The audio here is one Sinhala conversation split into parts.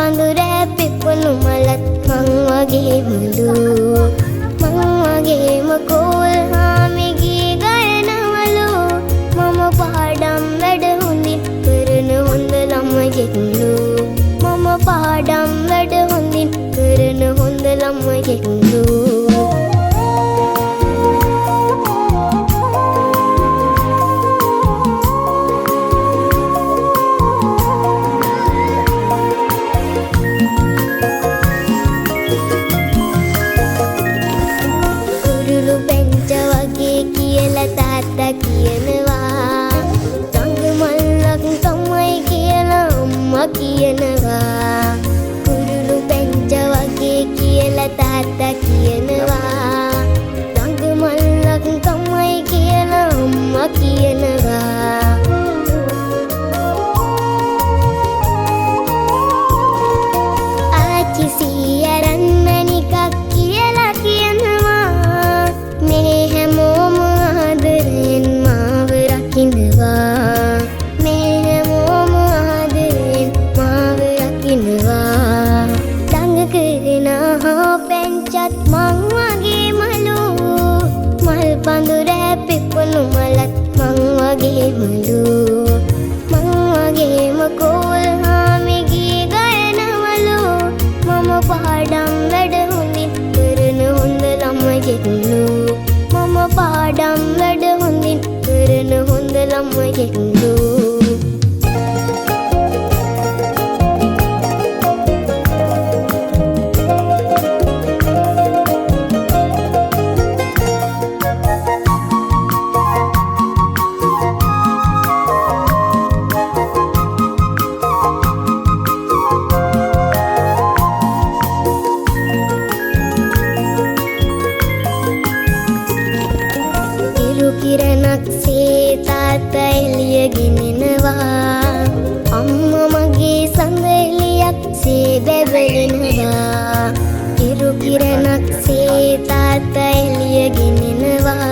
පඳුරේ පිපුණු මලත් මං වගේමලු මං වගේම කෝල් හාමිගේ ගයනවලු මම පාඩම් වැඩ හොඳින් කරන හොඳ ළමයෙක්ලු මම පාඩම් වැඩ හොඳින් කරන හොඳ ළමයෙක්ලු තාත්තා කියනවා තංග මල්ලක් තමයි කියලා අම්මා කියනවා කුරුළු පැංච වගේ කියලා තාත්තා කියනවා තංග මල්ලක් තමයි කියලා අම්මා කියනවා ආච්චි සීයරන් මණිකක් කියලා කියනවා මේ හැමෝම පැංචත් මං වගේමලු මල් පඳුරේ පිපුණු මලත් මං වගේමලු මං වගේම කෝල් හාමිගේ ගයනවලු මම පාඩම් වැඩ හොඳින් කරන හොඳ ළමයෙක්ලු මම පාඩම් වැඩ හොඳින් කරන හොඳ ළමයෙක්ලු කිරණක් සේ තාත්තා එළිය ගෙනෙනවා අම්මා මගේ සඳ එළියක් සේ බැබලෙනවා ඉරු කිරණක් සේ තාත්තා එළිය ගෙනෙනවා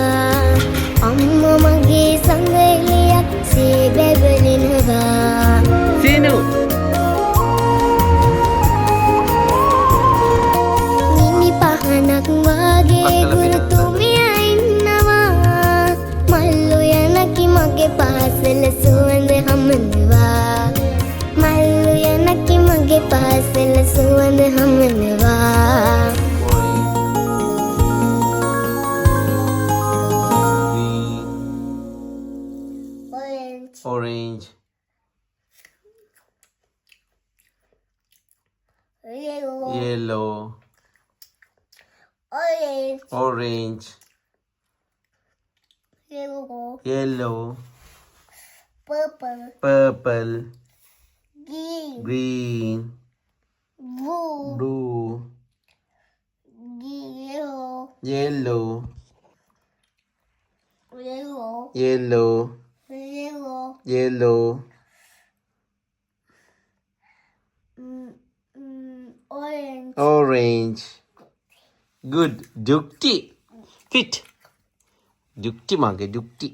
අම්මා මගේ සඳ එළියක් සේ බැබලෙනවා සීනු මිනි පහනක් වාගේ ගුරුතුමිය මගේ පාසල සුවඳ හමනවා මල්ලු යනකි මගේ පාසල සුවඳ හමනවා orange yellow orange yellow purple green blue yellow orange good dukti fit dukti mage dukti